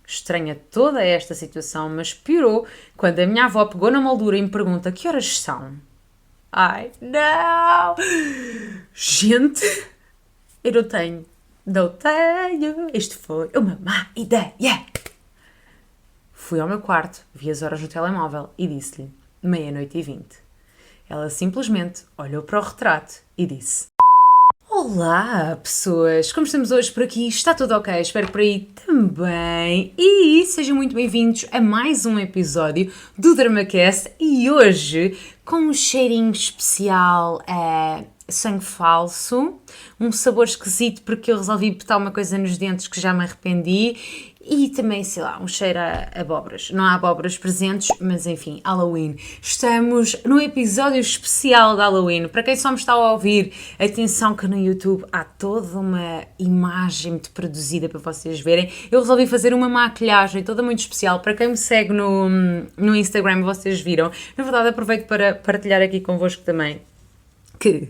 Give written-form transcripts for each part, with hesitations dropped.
Estranha toda esta situação, mas piorou quando a minha avó pegou na moldura e me pergunta que horas são. Ai, não! Gente, eu não tenho. Não tenho. Isto foi uma má ideia. Fui ao meu quarto, vi as horas no telemóvel e disse-lhe 00:20. Ela simplesmente olhou para o retrato e disse: Olá, pessoas! Como estamos hoje por aqui? Está tudo ok? Espero que por aí também. E sejam muito bem-vindos a mais um episódio do DramaCast e hoje com um cheirinho especial a sangue falso, um sabor esquisito porque eu resolvi botar uma coisa nos dentes que já me arrependi e também, sei lá, um cheiro a abóboras. Não há abóboras presentes, mas enfim, Halloween. Estamos no episódio especial de Halloween. Para quem só me está a ouvir, atenção que no YouTube há toda uma imagem muito produzida para vocês verem. Eu resolvi fazer uma maquilhagem toda muito especial. Para quem me segue no Instagram, vocês viram. Na verdade, aproveito para partilhar aqui convosco também que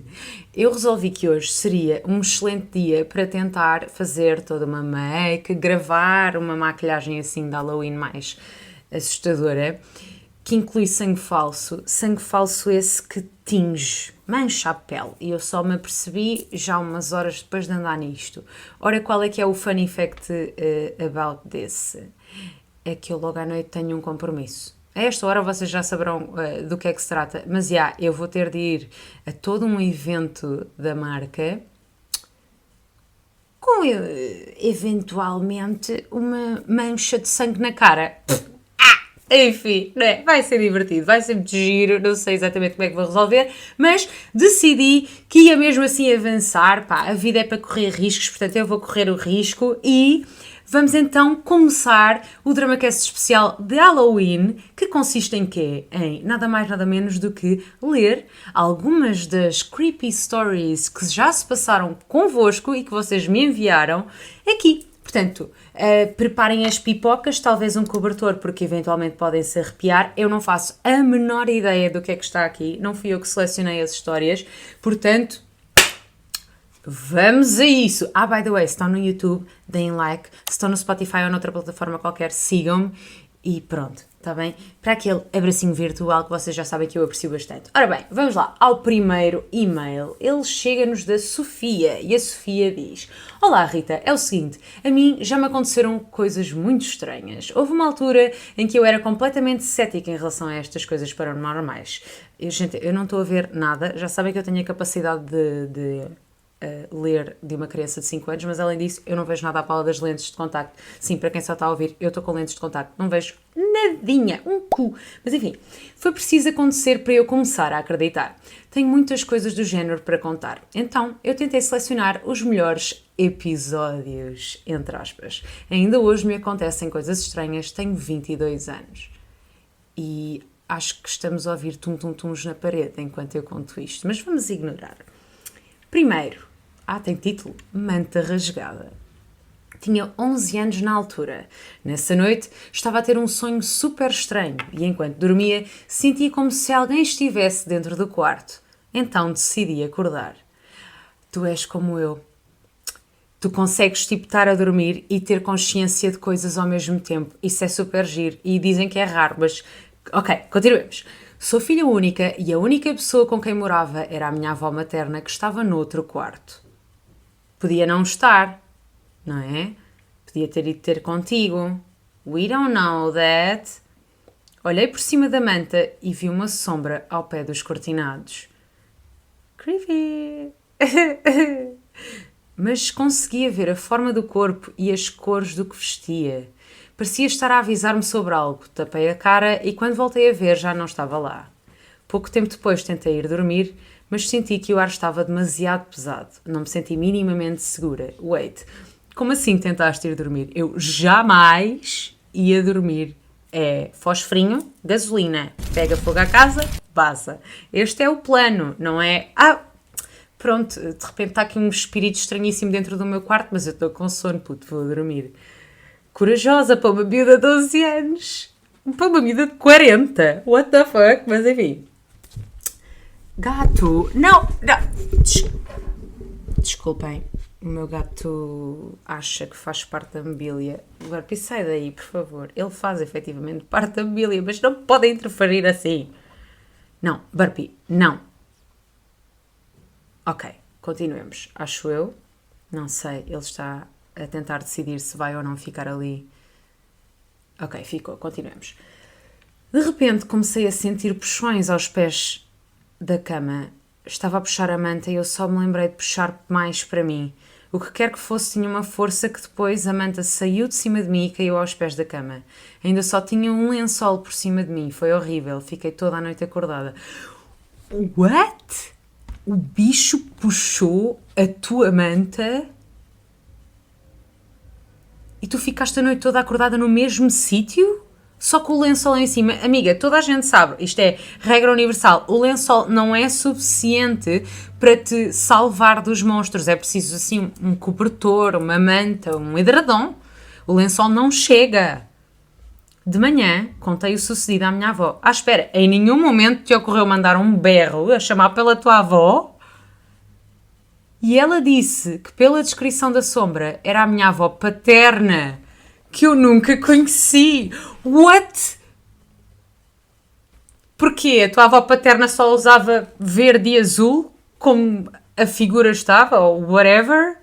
eu resolvi que hoje seria um excelente dia para tentar fazer toda uma make, gravar uma maquilhagem assim de Halloween mais assustadora, que inclui sangue falso esse que tinge, mancha a pele, e eu só me apercebi já umas horas depois de andar nisto. Ora, qual é que é o funny fact about this? É que eu logo à noite tenho um compromisso. A esta hora vocês já saberão do que é que se trata, mas eu vou ter de ir a todo um evento da marca com eventualmente uma mancha de sangue na cara. Enfim, né? Vai ser divertido, vai ser muito giro, não sei exatamente como é que vou resolver, mas decidi que ia mesmo assim avançar. Pá, a vida é para correr riscos, portanto eu vou correr o risco e vamos então começar o DramaCast especial de Halloween, que consiste em quê? Em nada mais nada menos do que ler algumas das creepy stories que já se passaram convosco e que vocês me enviaram aqui. Portanto, preparem as pipocas, talvez um cobertor, porque eventualmente podem se arrepiar. Eu não faço a menor ideia do que é que está aqui, não fui eu que selecionei as histórias, portanto, vamos a isso! By the way, se estão no YouTube, deem like, se estão no Spotify ou noutra plataforma qualquer, sigam-me e pronto, está bem? Para aquele abracinho virtual que vocês já sabem que eu aprecio bastante. Ora bem, vamos lá ao primeiro e-mail. Ele chega-nos da Sofia e a Sofia diz: Olá Rita, é o seguinte, a mim já me aconteceram coisas muito estranhas. Houve uma altura em que eu era completamente cética em relação a estas coisas paranormais. Gente, eu não estou a ver nada, já sabem que eu tenho a capacidade de ler de uma criança de 5 anos, mas além disso eu não vejo nada à pala das lentes de contacto. Sim, para quem só está a ouvir, eu estou com lentes de contacto, não vejo nadinha, um cu. Mas enfim, foi preciso acontecer para eu começar a acreditar. Tenho muitas coisas do género para contar, então eu tentei selecionar os melhores episódios, entre aspas. Ainda hoje me acontecem coisas estranhas, tenho 22 anos e acho que estamos a ouvir tum-tum-tums na parede enquanto eu conto isto, mas vamos ignorar. Primeiro, tem título, Manta Rasgada. Tinha 11 anos na altura. Nessa noite estava a ter um sonho super estranho e enquanto dormia sentia como se alguém estivesse dentro do quarto. Então decidi acordar. Tu és como eu. Tu consegues estar a dormir e ter consciência de coisas ao mesmo tempo. Isso é super giro e dizem que é raro, mas... Ok, continuemos. Sou filha única e a única pessoa com quem morava era a minha avó materna que estava noutro quarto. Podia não estar, não é? Podia ter ido ter contigo. We don't know that. Olhei por cima da manta e vi uma sombra ao pé dos cortinados. Creepy! Mas conseguia ver a forma do corpo e as cores do que vestia. Parecia estar a avisar-me sobre algo. Tapei a cara e quando voltei a ver já não estava lá. Pouco tempo depois tentei ir dormir, mas senti que o ar estava demasiado pesado. Não me senti minimamente segura. Wait, como assim tentaste ir dormir? Eu jamais ia dormir. É fosforinho, gasolina, pega fogo à casa, vaza. Este é o plano, não é? Pronto, de repente está aqui um espírito estranhíssimo dentro do meu quarto, mas eu estou com sono, puto, vou dormir. Corajosa para uma miúda de 12 anos. Para uma miúda de 40. What the fuck? Mas enfim. Gato. Não. Desculpem. O meu gato acha que faz parte da mobília. Burpee, sai daí, por favor. Ele faz efetivamente parte da mobília, mas não pode interferir assim. Não, Burpee, não. Ok, continuemos. Acho eu. Não sei, ele está a tentar decidir se vai ou não ficar ali. Ok, ficou, continuemos. De repente comecei a sentir puxões aos pés da cama. Estava a puxar a manta e eu só me lembrei de puxar mais para mim. O que quer que fosse tinha uma força que depois a manta saiu de cima de mim e caiu aos pés da cama. Ainda só tinha um lençol por cima de mim. Foi horrível. Fiquei toda a noite acordada. What? O bicho puxou a tua manta e tu ficaste a noite toda acordada no mesmo sítio? Só com o lençol em cima. Amiga, toda a gente sabe, isto é regra universal, o lençol não é suficiente para te salvar dos monstros. É preciso, assim, um cobertor, uma manta, um edredom. O lençol não chega. De manhã, contei o sucedido à minha avó. Ah, espera, em nenhum momento te ocorreu mandar um berro a chamar pela tua avó? E ela disse que, pela descrição da sombra, era a minha avó paterna, que eu nunca conheci. What? Porquê? A tua avó paterna só usava verde e azul, como a figura estava, ou whatever?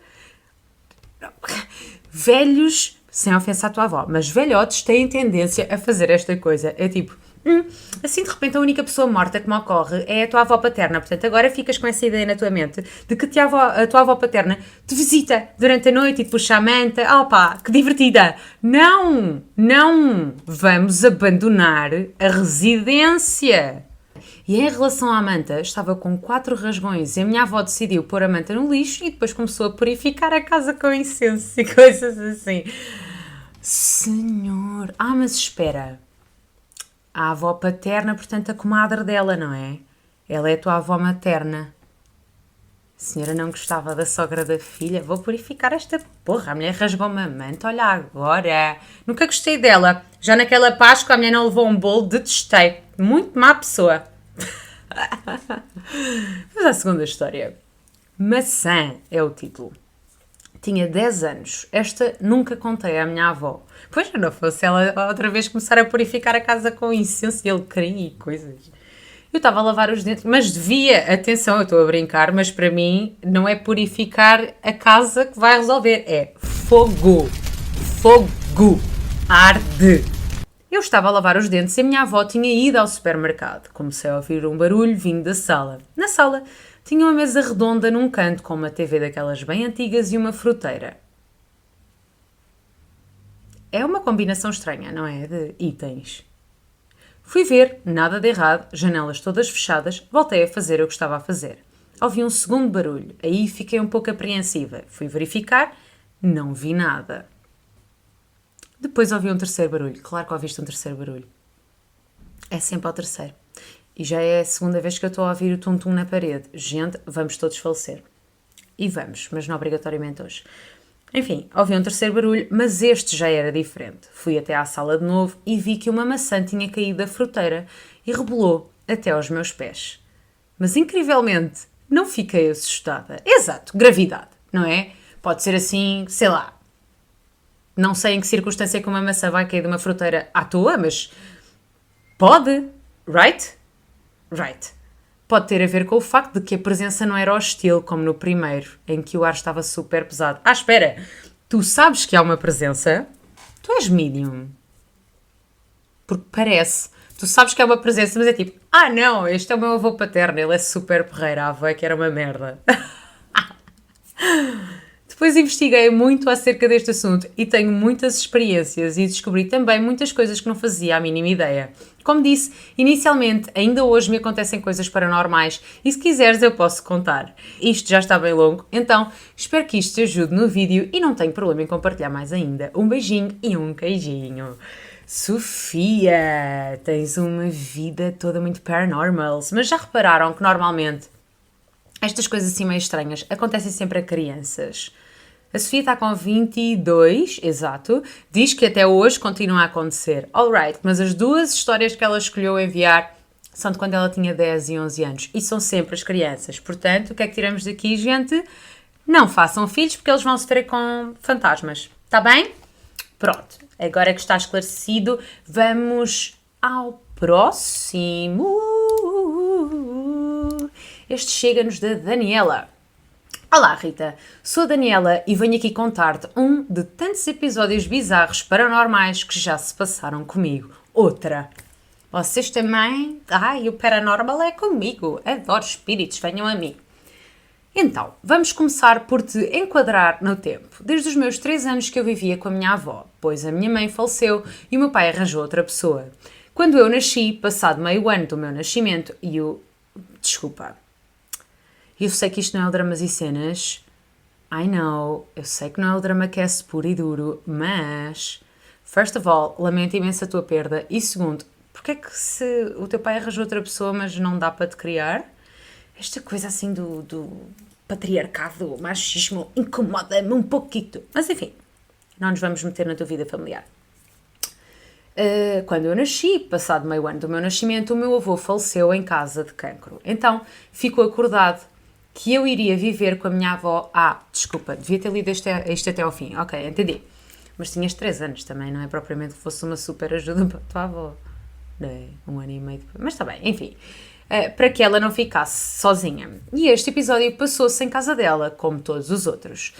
Velhos, sem ofensa à tua avó, mas velhotes têm tendência a fazer esta coisa. É tipo, assim de repente a única pessoa morta que me ocorre é a tua avó paterna. Portanto, agora ficas com essa ideia na tua mente de que a tua avó paterna te visita durante a noite e te puxa a manta. Oh pá, que divertida! Não! Não! Vamos abandonar a residência! E em relação à manta, estava com 4 rasgões e a minha avó decidiu pôr a manta no lixo e depois começou a purificar a casa com incenso e coisas assim. Senhor! Ah, mas espera! A avó paterna, portanto, a comadre dela, não é? Ela é a tua avó materna. A senhora não gostava da sogra da filha? Vou purificar esta porra. A mulher rasgou-me a manta, olha agora. Nunca gostei dela. Já naquela Páscoa a mulher não levou um bolo, detestei. Muito má pessoa. Vamos à segunda história. Maçã é o título. Tinha 10 anos. Esta nunca contei à minha avó. Pois não fosse ela outra vez começar a purificar a casa com incenso e alecrim e coisas. Eu estava a lavar os dentes, mas devia, atenção, eu estou a brincar, mas para mim não é purificar a casa que vai resolver, é fogo. Fogo. Arde. Eu estava a lavar os dentes e a minha avó tinha ido ao supermercado. Comecei a ouvir um barulho vindo da sala. Na sala tinha uma mesa redonda num canto com uma TV daquelas bem antigas e uma fruteira. É uma combinação estranha, não é? De itens. Fui ver, nada de errado, janelas todas fechadas, voltei a fazer o que estava a fazer. Ouvi um segundo barulho, aí fiquei um pouco apreensiva. Fui verificar, não vi nada. Depois ouvi um terceiro barulho. Claro que ouviste um terceiro barulho. É sempre ao terceiro. E já é a segunda vez que eu estou a ouvir o tum-tum na parede. Gente, vamos todos falecer. E vamos, mas não obrigatoriamente hoje. Enfim, ouvi um terceiro barulho, mas este já era diferente. Fui até à sala de novo e vi que uma maçã tinha caído da fruteira e rebolou até aos meus pés. Mas, incrivelmente, não fiquei assustada. Exato, gravidade, não é? Pode ser assim, sei lá. Não sei em que circunstância que uma maçã vai cair de uma fruteira à toa, mas pode, right? Right. Pode ter a ver com o facto de que a presença não era hostil, como no primeiro, em que o ar estava super pesado. Ah, espera! Tu sabes que há uma presença? Tu és medium. Porque parece. Tu sabes que há uma presença, mas é tipo, ah não, este é o meu avô paterno, ele é super porreiro, a avó é que era uma merda. Depois investiguei muito acerca deste assunto e tenho muitas experiências e descobri também muitas coisas que não fazia a mínima ideia. Como disse, inicialmente, ainda hoje me acontecem coisas paranormais e se quiseres eu posso contar. Isto já está bem longo, então espero que isto te ajude no vídeo e não tenho problema em compartilhar mais ainda. Um beijinho e um queijinho. Sofia, tens uma vida toda muito paranormal, mas já repararam que normalmente estas coisas assim meio estranhas acontecem sempre a crianças? A Sofia está com 22, exato, diz que até hoje continua a acontecer. Alright, mas as duas histórias que ela escolheu enviar são de quando ela tinha 10 e 11 anos e são sempre as crianças. Portanto, o que é que tiramos daqui, gente? Não façam filhos porque eles vão sofrer com fantasmas. Está bem? Pronto. Agora que está esclarecido, vamos ao próximo. Este chega-nos da Daniela. Olá Rita, sou a Daniela e venho aqui contar-te um de tantos episódios bizarros paranormais que já se passaram comigo. Outra. Vocês também? Ai, o paranormal é comigo. Adoro espíritos, venham a mim. Então, vamos começar por te enquadrar no tempo. Desde os meus 3 anos que eu vivia com a minha avó, pois a minha mãe faleceu e o meu pai arranjou outra pessoa. Quando eu nasci, passado meio ano do meu nascimento, e o... Desculpa. Eu sei que isto não é o Dramas e Cenas. I know. Eu sei que não é o DramaCast puro e duro, mas... First of all, lamento imenso a tua perda. E segundo, porque é que se o teu pai arranjou outra pessoa, mas não dá para te criar? Esta coisa assim do patriarcado, machismo, incomoda-me um pouquinho. Mas enfim, não nos vamos meter na tua vida familiar. Quando eu nasci, passado meio ano do meu nascimento, o meu avô faleceu em casa de cancro. Então, ficou acordado que eu iria viver com a minha avó... desculpa, devia ter lido isto até ao fim. Ok, entendi. Mas tinhas 3 anos também, não é propriamente que fosse uma super ajuda para a tua avó. Não é? 1 ano e meio depois. Mas está bem, enfim. Para que ela não ficasse sozinha. E este episódio passou-se em casa dela, como todos os outros.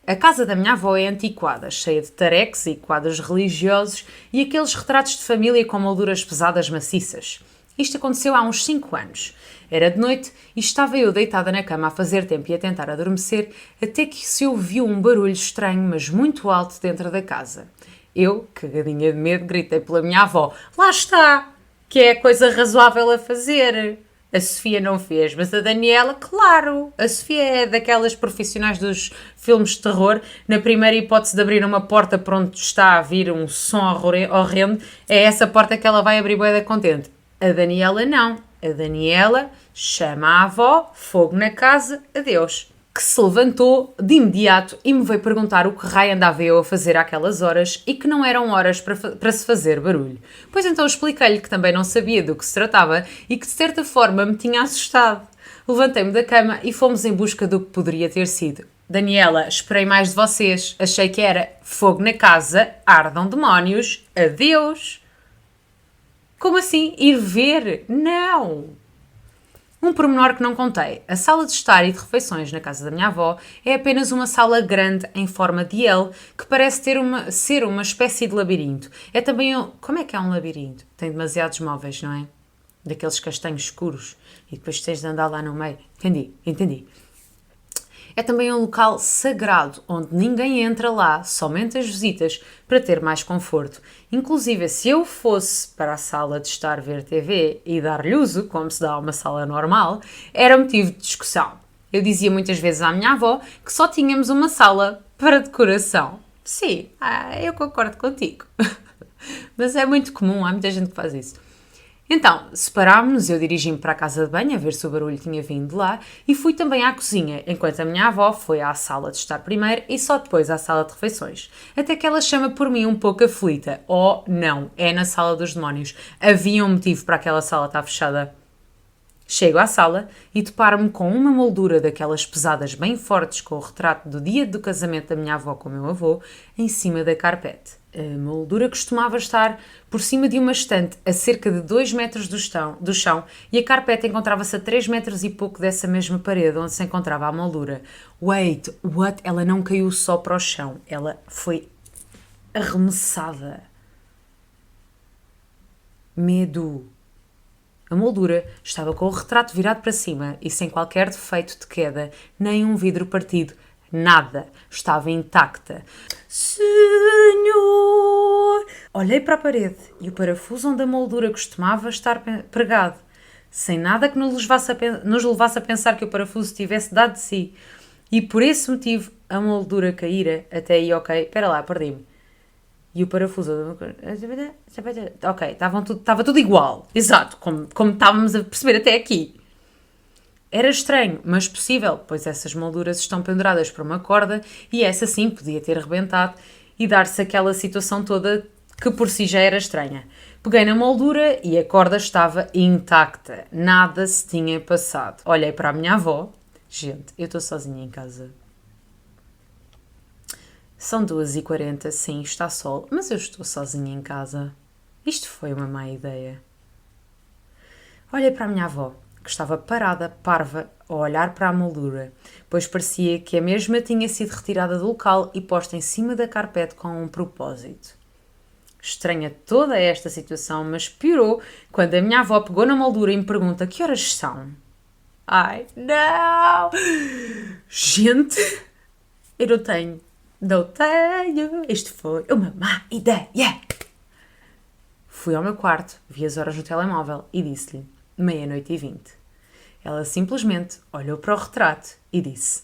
A casa da minha avó é antiquada, cheia de tareques e quadros religiosos e aqueles retratos de família com molduras pesadas maciças. Isto aconteceu há uns 5 anos. Era de noite e estava eu deitada na cama a fazer tempo e a tentar adormecer, até que se ouviu um barulho estranho, mas muito alto dentro da casa. Eu, cagadinha de medo, gritei pela minha avó: "Lá está! Que é a coisa razoável a fazer." A Sofia não fez, mas a Daniela, claro. A Sofia é daquelas profissionais dos filmes de terror. Na primeira hipótese de abrir uma porta por onde está a vir um som horrendo, é essa porta que ela vai abrir bué da contente. A Daniela não. A Daniela chama a avó, fogo na casa, adeus. Que se levantou de imediato e me veio perguntar o que raio andava eu a fazer àquelas horas e que não eram horas para se fazer barulho. Pois então expliquei-lhe que também não sabia do que se tratava e que de certa forma me tinha assustado. Levantei-me da cama e fomos em busca do que poderia ter sido. Daniela, esperei mais de vocês. Achei que era fogo na casa, ardam demónios, adeus. Como assim? Ir ver? Não! Um pormenor que não contei. A sala de estar e de refeições na casa da minha avó é apenas uma sala grande em forma de L que parece ser uma espécie de labirinto. É também Como é que é um labirinto? Tem demasiados móveis, não é? Daqueles castanhos escuros e depois tens de andar lá no meio. Entendi. É também um local sagrado, onde ninguém entra lá, somente as visitas, para ter mais conforto. Inclusive, se eu fosse para a sala de estar ver TV e dar-lhe uso, como se dá a uma sala normal, era motivo de discussão. Eu dizia muitas vezes à minha avó que só tínhamos uma sala para decoração. Sim, eu concordo contigo. Mas é muito comum, há muita gente que faz isso. Então, separámos-nos, eu dirigi-me para a casa de banho a ver se o barulho tinha vindo de lá e fui também à cozinha, enquanto a minha avó foi à sala de estar primeiro e só depois à sala de refeições. Até que ela chama por mim um pouco aflita. Oh, não, é na sala dos demónios. Havia um motivo para aquela sala estar fechada. Chego à sala e deparo-me com uma moldura daquelas pesadas bem fortes com o retrato do dia do casamento da minha avó com o meu avô em cima da carpete. A moldura costumava estar por cima de uma estante a cerca de 2 metros do chão e a carpete encontrava-se a 3 metros e pouco dessa mesma parede onde se encontrava a moldura. Wait, what? Ela não caiu só para o chão, ela foi arremessada. Medo. A moldura estava com o retrato virado para cima e sem qualquer defeito de queda, nem um vidro partido. Nada. Estava intacta. Senhor! Olhei para a parede e o parafuso onde a moldura costumava estar pregado, sem nada que nos levasse a pensar que o parafuso tivesse dado de si. E por esse motivo a moldura caíra. Até aí, ok. Espera lá, perdi-me. E o parafuso... Ok, estava tudo igual. Exato, como estávamos a perceber até aqui. Era estranho, mas possível, pois essas molduras estão penduradas por uma corda e essa sim podia ter rebentado e dar-se aquela situação toda que por si já era estranha. Peguei na moldura e a corda estava intacta. Nada se tinha passado. Olhei para a minha avó. Gente, eu estou sozinha em casa. São 2h40, sim, está sol, mas eu estou sozinha em casa. Isto foi uma má ideia. Olhei para a minha avó, que estava parada, parva, a olhar para a moldura, pois parecia que a mesma tinha sido retirada do local e posta em cima da carpete com um propósito. Estranha toda esta situação, mas piorou quando a minha avó pegou na moldura e me pergunta que horas são. Ai, não! Gente, eu não tenho. Não tenho. Isto foi uma má ideia. Fui ao meu quarto, vi as horas no telemóvel e disse-lhe 00:20. Ela simplesmente olhou para o retrato e disse: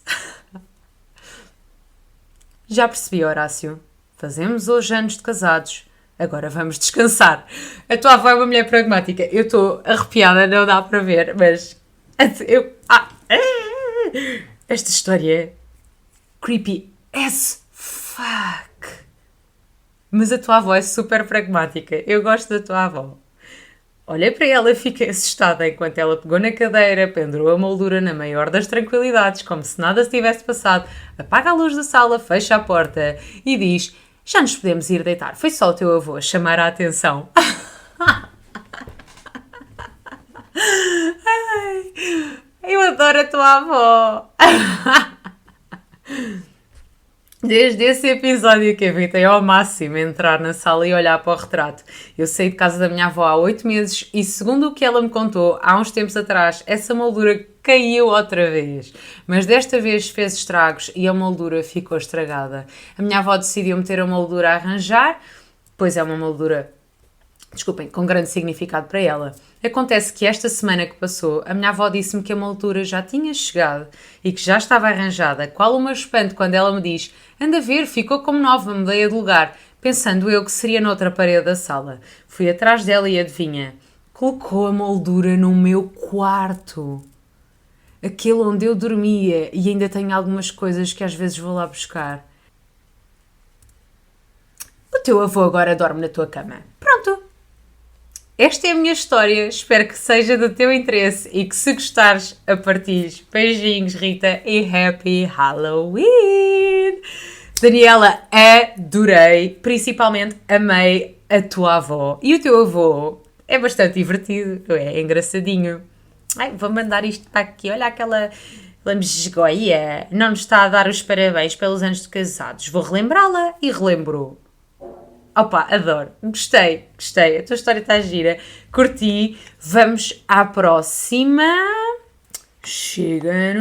Já percebi, Horácio. Fazemos hoje anos de casados. Agora vamos descansar. A tua avó é uma mulher pragmática. Eu estou arrepiada, não dá para ver, mas... Esta história é creepy as fuck. Mas a tua avó é super pragmática. Eu gosto da tua avó. Olhei para ela e fiquei assustada enquanto ela pegou na cadeira, pendurou a moldura na maior das tranquilidades, como se nada se tivesse passado, apaga a luz da sala, fecha a porta e diz: Já nos podemos ir deitar. Foi só o teu avô a chamar a atenção. Ai, eu adoro a tua avó. Desde esse episódio que evitei ao máximo entrar na sala e olhar para o retrato. Eu saí de casa da minha avó há 8 meses e, segundo o que ela me contou, há uns tempos atrás, essa moldura caiu outra vez. Mas desta vez fez estragos e a moldura ficou estragada. A minha avó decidiu meter a moldura a arranjar, pois é uma moldura, desculpem, com grande significado para ela. Acontece que esta semana que passou, a minha avó disse-me que a moldura já tinha chegado e que já estava arranjada, qual o meu espanto quando ela me diz: Anda a ver, ficou como nova, mudei de lugar, pensando eu que seria noutra parede da sala. Fui atrás dela e adivinha, colocou a moldura no meu quarto. Aquele onde eu dormia e ainda tenho algumas coisas que às vezes vou lá buscar. O teu avô agora dorme na tua cama. Pronto. Esta é a minha história, espero que seja do teu interesse e que se gostares, a partilhes. Beijinhos, Rita, e Happy Halloween! Daniela, adorei, principalmente amei a tua avó. E o teu avô é bastante divertido, é engraçadinho. Ai, vou mandar isto para aqui, olha aquela lambejoia, não nos está a dar os parabéns pelos anos de casados. Vou relembrá-la e relembrou. Opa, adoro, gostei, a tua história está gira, curti, vamos à próxima, chega-nos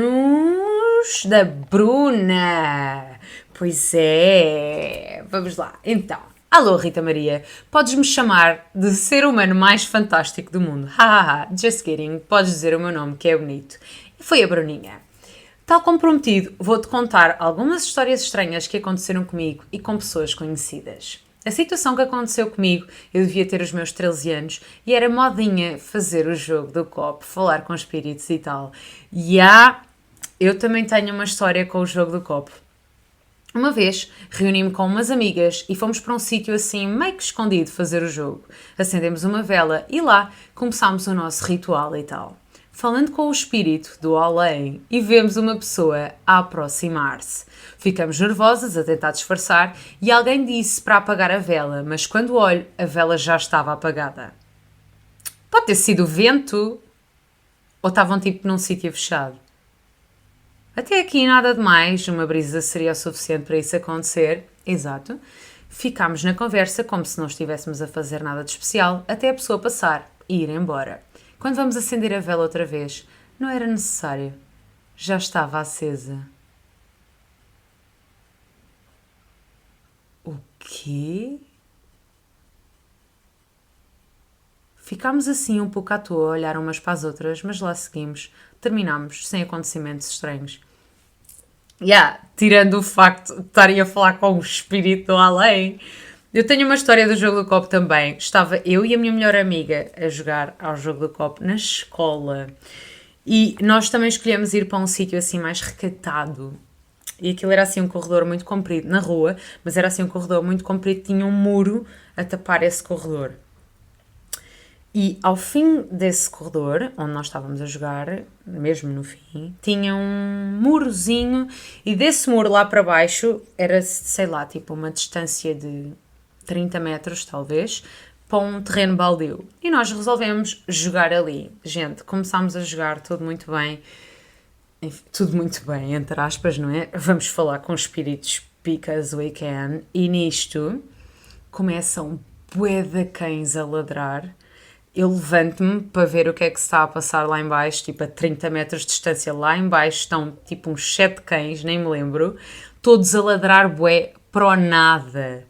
da Bruna, pois é, vamos lá, então, alô Rita Maria, podes-me chamar de ser humano mais fantástico do mundo, hahaha, just kidding, podes dizer o meu nome que é bonito, foi a Bruninha. Tal como prometido, vou-te contar algumas histórias estranhas que aconteceram comigo e com pessoas conhecidas. A situação que aconteceu comigo, eu devia ter os meus 13 anos e era modinha fazer o jogo do copo, falar com espíritos e tal. E eu também tenho uma história com o jogo do copo. Uma vez, reuni-me com umas amigas e fomos para um sítio assim meio que escondido fazer o jogo. Acendemos uma vela e lá começámos o nosso ritual e tal. Falando com o espírito do além e vemos uma pessoa a aproximar-se. Ficamos nervosas a tentar disfarçar e alguém disse para apagar a vela, mas quando olho, a vela já estava apagada. Pode ter sido o vento ou estavam tipo num sítio fechado. Até aqui nada de mais, uma brisa seria o suficiente para isso acontecer. Exato. Ficámos na conversa como se não estivéssemos a fazer nada de especial até a pessoa passar e ir embora. Quando vamos acender a vela outra vez, não era necessário. Já estava acesa. O quê? Ficámos assim um pouco à toa a olhar umas para as outras, mas lá seguimos. Terminámos sem acontecimentos estranhos. Tirando o facto de estarem a falar com o espírito do além... Eu tenho uma história do jogo do copo também. Estava eu e a minha melhor amiga a jogar ao jogo do copo na escola. E nós também escolhemos ir para um sítio assim mais recatado. E aquilo era assim um corredor muito comprido, na rua, mas era assim um corredor muito comprido, tinha um muro a tapar esse corredor. E ao fim desse corredor, onde nós estávamos a jogar, mesmo no fim, tinha um murozinho e desse muro lá para baixo era, sei lá, tipo uma distância de 30 metros, talvez, para um terreno baldio. E nós resolvemos jogar ali. Gente, começámos a jogar tudo muito bem. Enfim, tudo muito bem, entre aspas, não é? Vamos falar com espíritos because we can. E nisto começam bué de cães a ladrar. Eu levanto-me para ver o que é que se está a passar lá em baixo, tipo a 30 metros de distância lá em baixo estão tipo uns 7 cães, nem me lembro, todos a ladrar bué para o nada.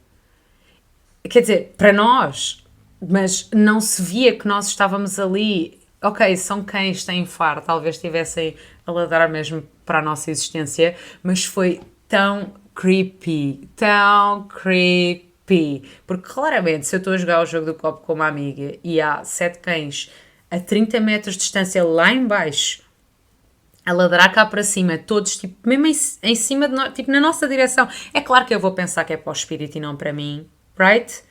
Quer dizer, para nós, mas não se via que nós estávamos ali. Ok, são cães, têm faro, talvez estivessem a ladrar mesmo para a nossa existência, mas foi tão creepy, porque claramente se eu estou a jogar o jogo do copo com uma amiga e há 7 cães a 30 metros de distância lá em baixo a ladrar cá para cima, todos tipo, mesmo em cima de nós, tipo na nossa direção, é claro que eu vou pensar que é para o espírito e não para mim, right?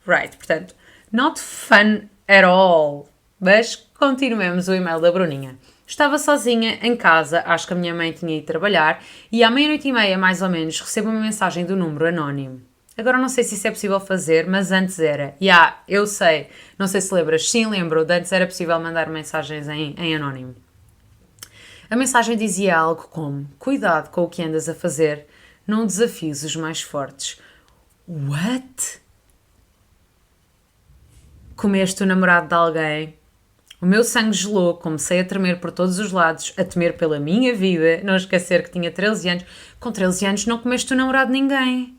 Right, portanto, not fun at all. Mas continuemos o e-mail da Bruninha. Estava sozinha em casa, acho que a minha mãe tinha ido trabalhar, e à 00:30 mais ou menos recebo uma mensagem do número anónimo. Agora não sei se isso é possível fazer, mas antes era. Eu sei. Não sei se lembras. Sim, lembro. De antes era possível mandar mensagens em anónimo. A mensagem dizia algo como: cuidado com o que andas a fazer, não desafies os mais fortes. What? Comeste o namorado de alguém? O meu sangue gelou, comecei a tremer por todos os lados, a temer pela minha vida, não esquecer que tinha 13 anos. Com 13 anos não comeste o namorado de ninguém.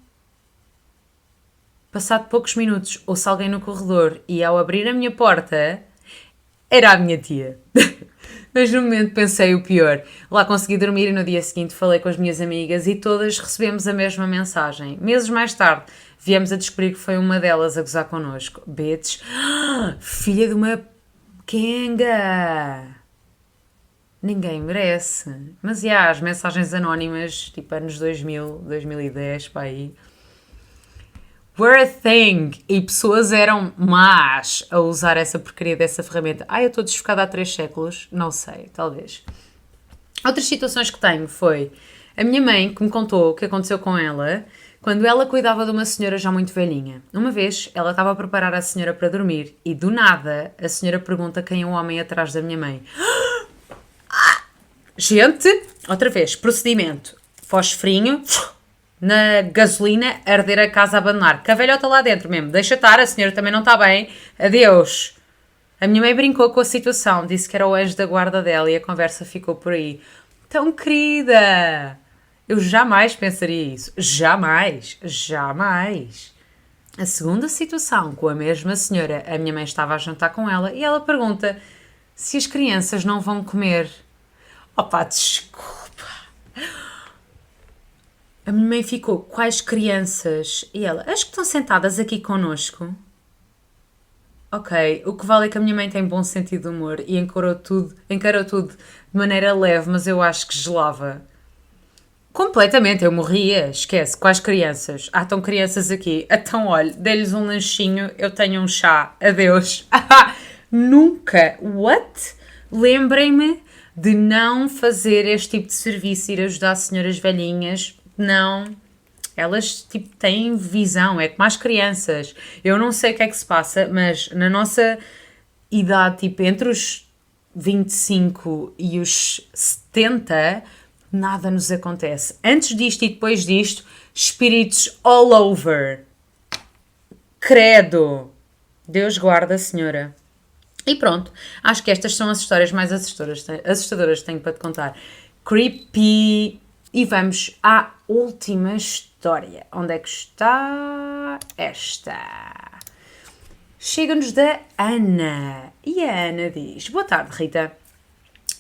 Passado poucos minutos, ouço alguém no corredor e ao abrir a minha porta, era a minha tia. Mas no momento pensei o pior. Lá consegui dormir e no dia seguinte falei com as minhas amigas e todas recebemos a mesma mensagem. Meses mais tarde, viemos a descobrir que foi uma delas a gozar connosco. Bitch. Filha de uma Kenga. Ninguém merece. Mas, as mensagens anónimas, tipo anos 2000, 2010, pá aí, were a thing. E pessoas eram más a usar essa porcaria dessa ferramenta. Eu estou desfocada há 3 séculos. Não sei, talvez. Outras situações que tenho foi a minha mãe que me contou o que aconteceu com ela quando ela cuidava de uma senhora já muito velhinha. Uma vez, ela estava a preparar a senhora para dormir e, do nada, a senhora pergunta quem é o homem atrás da minha mãe. Gente, outra vez, procedimento. Fosfrinho, na gasolina, arder a casa, abandonar. Que a velhota lá dentro mesmo. Deixa estar, a senhora também não está bem. Adeus. A minha mãe brincou com a situação, disse que era o anjo da guarda dela e a conversa ficou por aí. Tão querida! Eu jamais pensaria isso. Jamais. Jamais. A segunda situação, com a mesma senhora, a minha mãe estava a jantar com ela e ela pergunta se as crianças não vão comer. Opa, desculpa. A minha mãe ficou, quais crianças? E ela, as que estão sentadas aqui connosco. Ok, o que vale é que a minha mãe tem bom sentido de humor e encarou tudo de maneira leve, mas eu acho que gelava. Completamente, eu morria, esquece, quais crianças? Estão crianças aqui. Então, olha, dei-lhes um lanchinho, eu tenho um chá, adeus. Nunca, what? Lembrem-me de não fazer este tipo de serviço, ir ajudar senhoras velhinhas, não. Elas, tipo, têm visão, é como as crianças. Eu não sei o que é que se passa, mas na nossa idade, tipo, entre os 25 e os 70... nada nos acontece. Antes disto e depois disto, espíritos all over. Credo. Deus guarda a senhora. E pronto, acho que estas são as histórias mais assustadoras que tenho para te contar. Creepy. E vamos à última história. Onde é que está esta? Chega-nos da Ana. E a Ana diz: boa tarde, Rita.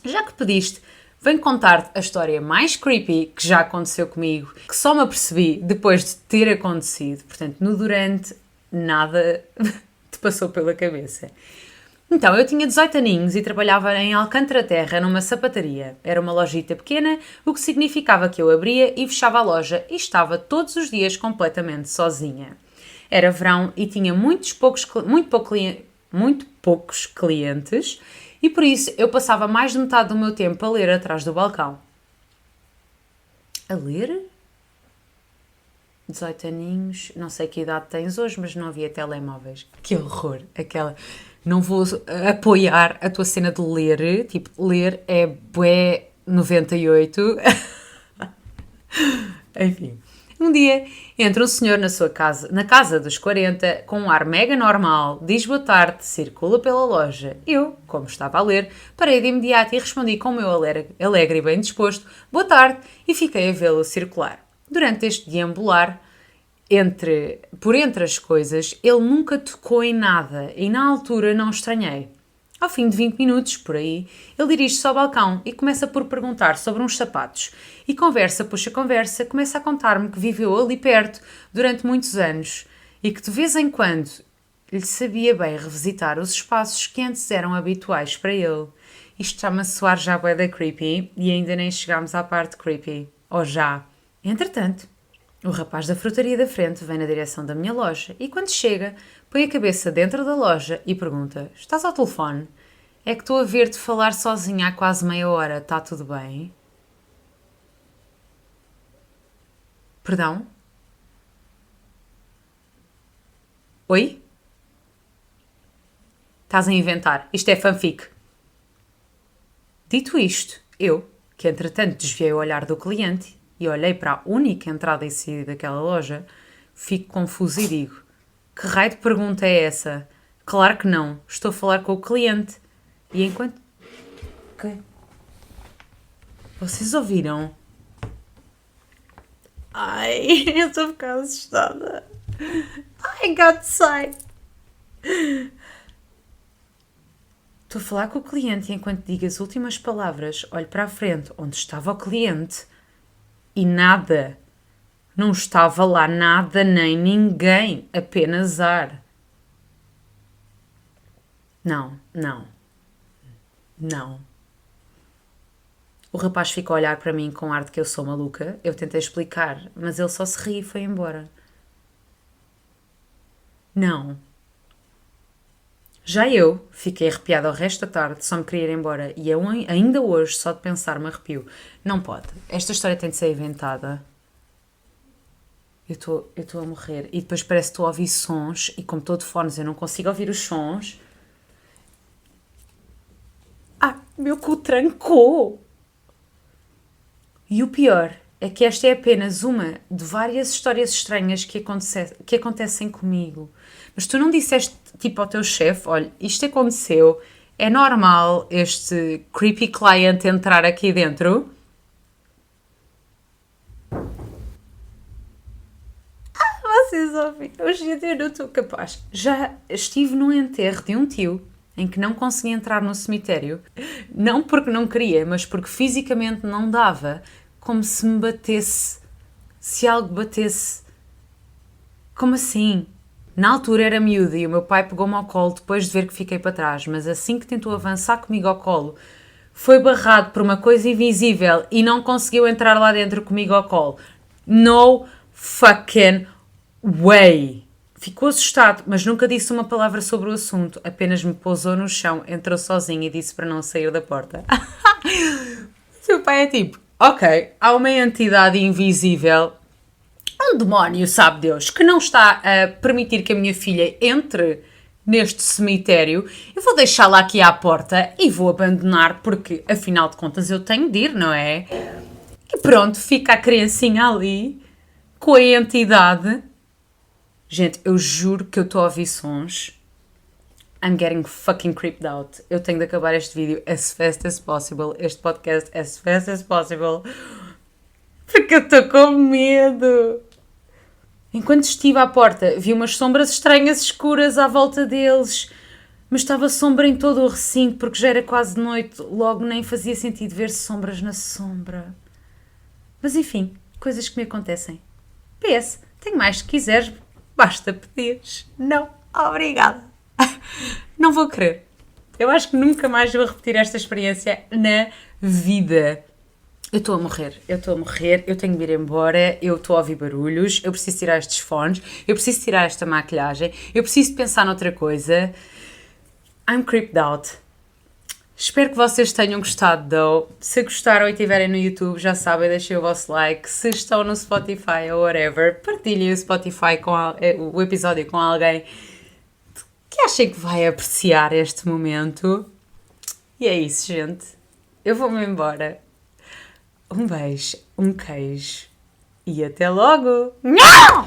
Já que pediste, venho contar-te a história mais creepy que já aconteceu comigo, que só me apercebi depois de ter acontecido. Portanto, no durante, nada te passou pela cabeça. Então, eu tinha 18 aninhos e trabalhava em Alcântara Terra, numa sapataria. Era uma lojita pequena, o que significava que eu abria e fechava a loja e estava todos os dias completamente sozinha. Era verão e tinha muito pouco cliente. muito poucos clientes e por isso eu passava mais de metade do meu tempo a ler atrás do balcão. A ler? 18 aninhos, não sei que idade tens hoje, mas não havia telemóveis. Que horror! Aquela... Não vou apoiar a tua cena de ler, tipo, ler é bué 98. Enfim. Um dia entra um senhor na sua casa, na casa dos 40, com um ar mega normal, diz boa tarde, circula pela loja. Eu, como estava a ler, parei de imediato e respondi com o meu alegre e bem disposto, boa tarde, e fiquei a vê-lo circular. Durante este deambular, por entre as coisas, ele nunca tocou em nada e na altura não estranhei. Ao fim de 20 minutos, por aí, ele dirige-se ao balcão e começa por perguntar sobre uns sapatos. E conversa, puxa conversa, começa a contar-me que viveu ali perto durante muitos anos e que de vez em quando lhe sabia bem revisitar os espaços que antes eram habituais para ele. Isto está-me a soar já bué da creepy e ainda nem chegámos à parte creepy. Ou já. Entretanto, o rapaz da frutaria da frente vem na direção da minha loja e quando chega, põe a cabeça dentro da loja e pergunta: estás ao telefone? É que estou a ver-te falar sozinha há quase meia hora, está tudo bem? Perdão? Oi? Estás a inventar. Isto é fanfic. Dito isto, eu, que entretanto desviei o olhar do cliente e olhei para a única entrada e saída daquela loja, fico confuso e digo: que raio de pergunta é essa? Claro que não. Estou a falar com o cliente. E enquanto... Ok. Vocês ouviram? Ai, eu estou a ficar assustada. Ai, gato, sai. Estou a falar com o cliente e enquanto digo as últimas palavras, olho para a frente onde estava o cliente e nada. Não estava lá nada nem ninguém, apenas ar. Não. O rapaz ficou a olhar para mim com ar de que eu sou maluca. Eu tentei explicar, mas ele só se riu e foi embora. Não. Já eu fiquei arrepiada o resto da tarde, só me queria ir embora. E eu ainda hoje, só de pensar, me arrepio. Não pode. Esta história tem de ser inventada. Eu estou a morrer. E depois parece que estou a ouvir sons e como estou de fones eu não consigo ouvir os sons. Ah, meu cu trancou! E o pior é que esta é apenas uma de várias histórias estranhas que acontecem comigo. Mas tu não disseste, tipo, ao teu chefe, olha, isto aconteceu, é normal este creepy client entrar aqui dentro? Vocês ouviram? Hoje eu não estou capaz. Já estive num enterro de um tio em que não consegui entrar no cemitério. Não porque não queria, mas porque fisicamente não dava. Como se me batesse. Se algo batesse. Como assim? Na altura era miúda e o meu pai pegou-me ao colo depois de ver que fiquei para trás, mas assim que tentou avançar comigo ao colo, foi barrado por uma coisa invisível e não conseguiu entrar lá dentro comigo ao colo. No fucking way! Ficou assustado, mas nunca disse uma palavra sobre o assunto, apenas me pousou no chão, entrou sozinho e disse para não sair da porta. O meu pai é tipo, ok, há uma entidade invisível, um demónio, sabe Deus, que não está a permitir que a minha filha entre neste cemitério, eu vou deixá-la aqui à porta e vou abandonar porque, afinal de contas, eu tenho de ir, não é? E pronto, fica a criancinha ali, com a entidade. Gente, eu juro que eu estou a ouvir sons. I'm getting fucking creeped out. Eu tenho de acabar este vídeo as fast as possible, este podcast as fast as possible, porque eu estou com medo. Enquanto estive à porta, vi umas sombras estranhas escuras à volta deles, mas estava sombra em todo o recinto porque já era quase noite, logo nem fazia sentido ver sombras na sombra. Mas enfim, coisas que me acontecem. PS, tenho mais se quiseres, basta pedires. Não, obrigada. Não vou querer. Eu acho que nunca mais vou repetir esta experiência na vida. Eu estou a morrer, eu tenho de ir embora, eu estou a ouvir barulhos, eu preciso tirar estes fones, eu preciso tirar esta maquilhagem, eu preciso de pensar noutra coisa. I'm creeped out. Espero que vocês tenham gostado, though. Se gostaram e estiverem no YouTube, já sabem, deixem o vosso like. Se estão no Spotify ou whatever, partilhem o Spotify o episódio com alguém que achem que vai apreciar este momento. E é isso, gente. Eu vou-me embora. Um beijo, um queijo e até logo! Não!